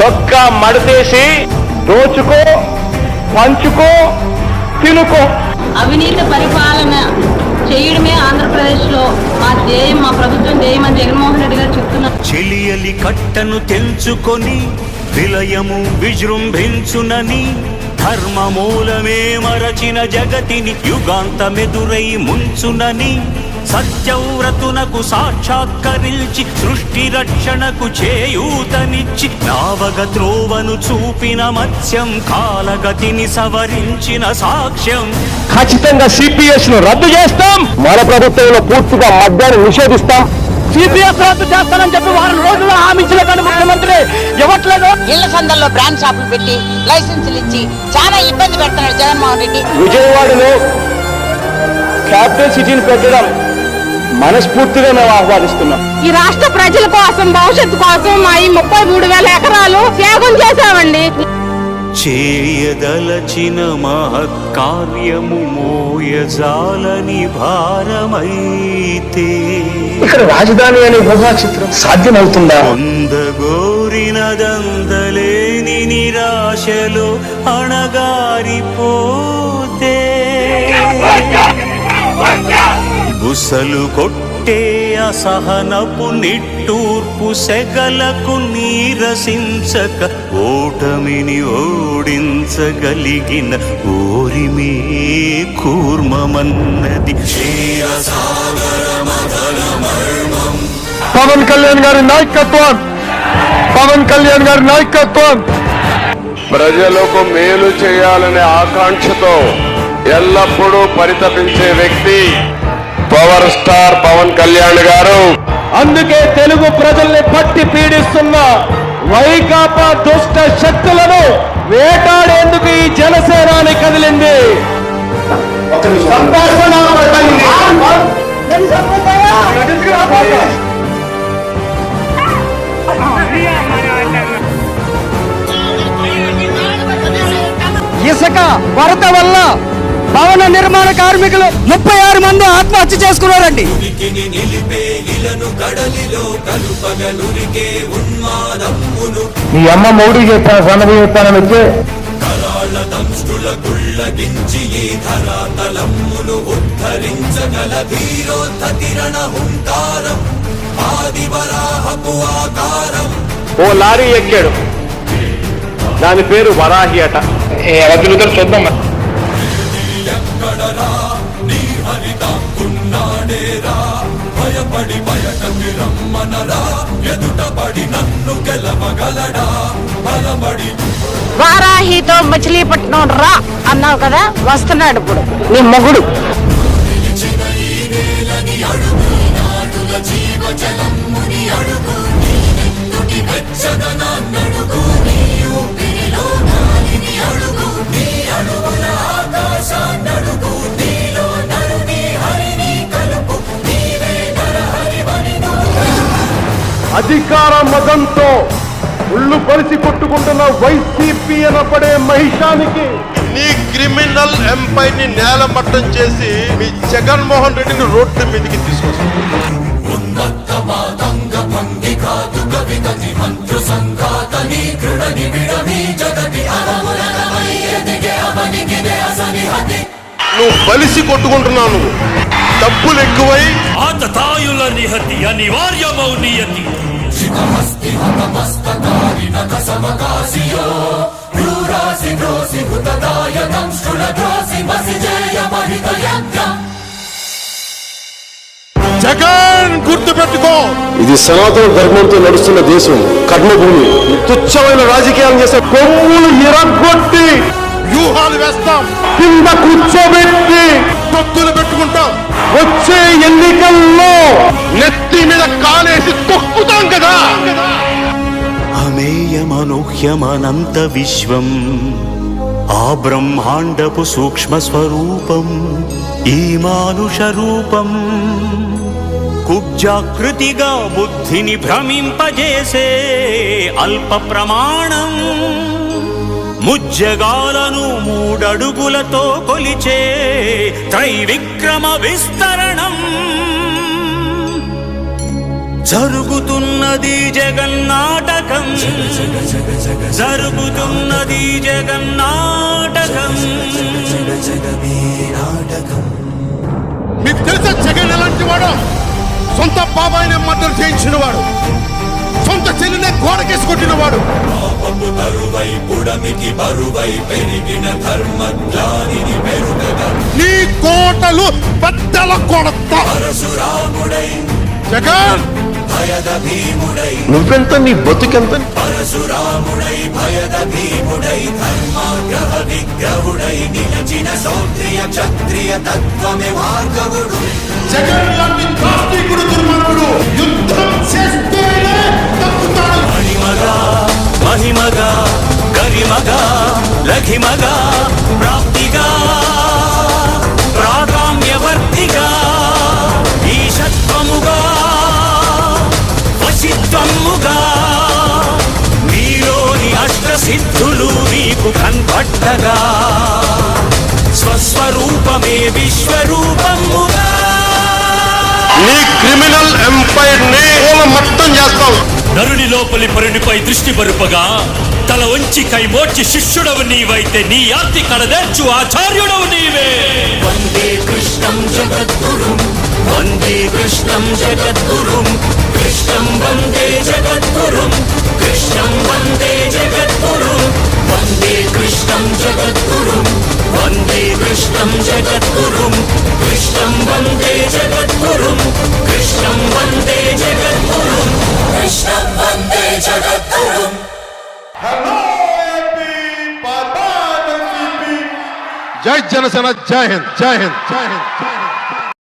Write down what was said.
చొక్కా మడతేసి దోచుకో, పంచుకో, తినుకో. అవినీతి పరిపాలన చేయడమే ఆంధ్రప్రదేశ్ లో మా ధ్యేయం, మా ప్రభుత్వం ధ్యేయం అని జగన్మోహన్ రెడ్డి గారు చెప్తున్నారు. చెలియలి కట్టను తెంచుకొని విలయము విజృంభించునని ధర్మమూలమే మరచిన జగతిని యుగాంతమెదురై ముంచునని సత్యవ్రతునకు సాక్షాత్కరించి సృష్టి రక్షణకు చేయూతనిచ్చి నావగ త్రోవను చూపిన మత్స్యం కాలగతిని సవరించిన సాక్ష్యం. ఖచ్చితంగా సిపిఎస్ ను రద్దు చేస్తాం. మన ప్రభుత్వంలో పూర్తిగా మద్యాన్ని నిషేధిస్తాం. సిపిఎస్ రద్దు చేస్తానని చెప్పి వారం రోజుల్లో హామీ ఇచ్చినటువంటి ముఖ్యమంత్రి ఇవ్వట్లేదు. ఇళ్ల సందర్లో బ్రాండ్ షాపులు పెట్టి లైసెన్సులు ఇచ్చి చాలా ఇబ్బంది పెడుతున్నాడు జగన్మోహన్ రెడ్డి. విజయవాడలో క్యాపిటల్ సిటీని పెట్టడం మనస్ఫూర్తిగా మేము ఆహ్వానిస్తున్నాం. ఈ రాష్ట్ర ప్రజల కోసం, భవిష్యత్తు కోసం మా ఈ 33,000 ఎకరాలు త్యాగం చేశామండి. చేయదలచిన మహత్కార్యము మోయజాలని భారమైతే ఇక్కడ రాజధాని అనే ఊహా చిత్రం సాధ్యమవుతుందా? పొందగోరినదందలేని నిరాశలో అణగారిపోతే బుసలు కొట్టే అసహనపు నిట్టూర్పు సెగలకు నీరసించక ఓటమిని ఓడించగలిగిన ఓరిమే కూర్మమన్నది. పవన్ కళ్యాణ్ గారి నాయకత్వం, పవన్ కళ్యాణ్ గారి నాయకత్వం ప్రజలకు మేలు చేయాలనే ఆకాంక్షతో ఎల్లప్పుడూ పరితపించే వ్యక్తి పవర్ స్టార్ పవన్ కళ్యాణ్ గారు. అందుకే తెలుగు ప్రజల్ని పట్టి పీడిస్తున్న వైకాపా దుష్ట శక్తులను వేటాడేందుకు ఈ జనసేనాని కదిలింది. ఇసుక కొరత వల్ల భవన నిర్మాణ కార్మికులు 36 మంది ఆత్మహత్య చేసుకున్నారండి. మీ అమ్మ మౌడి చెప్పాను, సన్నది చెప్పానని వచ్చే ఓ లారీ ఎక్కాడు, దాని పేరు వరాహి అట. చూద్దాం. వారాహితో మచిలీపట్నం రా అన్నావు కదా, వస్తున్నాడు ఇప్పుడు నీ మొగుడు. అధికార మదంతో ఉళ్ళు పరిచి కొట్టుకుంటున్న వైసీపీ అనపడే మహిషానికి నీ క్రిమినల్ ఎంపైర్ ని నేలమట్టం చేసి మీ జగన్మోహన్ రెడ్డిని రోడ్డు మీదకి తీసుకొస్తుంది. నువ్వు బలిసి కొట్టుకుంటున్నావు, డబ్బులు ఎక్కువై ఆతతాయుల నిహతి అనివార్యమౌ నియతి. జగన్ గుర్తు పెట్టుకో, ఇది సనాతన ధర్మంతో నడుస్తున్న దేశం, కర్మభూమి. తుచ్చమైన రాజకీయాలు చేసే కొమ్ములు ఎరగొట్టి వ్యూహాలు వేస్తాం, కింద కూర్చోబెట్టి తొత్తులు పెట్టుకుంటాం. వచ్చే ఎన్నికల్లో నెత్తి మీద కాలేసి తొక్కుతాం కదా. అమేయమనూహ్యమనంత విశ్వం ఆ బ్రహ్మాండపు సూక్ష్మ స్వరూపం ఈ మానుష రూపం కుబ్జాకృతిగా బుద్ధిని భ్రమింపజేసే అల్ప ప్రమాణం ముజ్జగాలను 3 అడుగులతో కొలిచే త్రైవిక్రమ విస్తరణం. జరుగుతున్నది జగన్నాటక నాటకం జరుగుతున్నది జగన్నాటకం. మీకు తెలుసా జగన్ ఎలాంటి వాడు? సొంత బాబాయిని మద్దతు చేయించిన వాడు, సొంత చెల్లినే గోడకేసి కొట్టిన వాడు. నీ కోటలు బద్దల కొడత జగన్. నువ్వెంత, నీ బతుకెంత? జగన్ లాంటి నాస్తికుడు, దుర్మార్గుడు యుద్ధం చేస్తేనే తప్పుతాడు. మహిమగా గరిమగా లఘిమగా ప్రాప్తిగా ప్రాగామ్యవర్తిగా ఈశత్వముగా వశిత్వముగా నీలోని అష్టసిద్ధులు నీకు కన్పట్టగా స్వస్వరూపమే విశ్వరూపముగా నీ క్రిమినల్ ఎంపైర్ ని మొత్తం చేస్తావు. నరుని లోపలి పరునిపై దృష్టి పరుపగా తల వంచి కైమోర్చి శిష్యుడవు నీవైతే నీ యాతి కడదేర్చు ఆచార్యుడవు నీవే. వందే కృష్ణం జగద్గురుం వందే కృష్ణం జగద్గురుం కృష్ణం వందే జగద్గురుం కృష్ణం వందే జగద్గురుం వందే కృష్ణం జగద్గురుం వందే కృష్ణం జగద్గురుం కృష్ణం వందే జగద్గురుం కృష్ణం వందే జగద్గురుం కృష్ణం వందే జగద్గురుం. జై జనసేన, జై హింద్, జై హింద్, జై హింద్.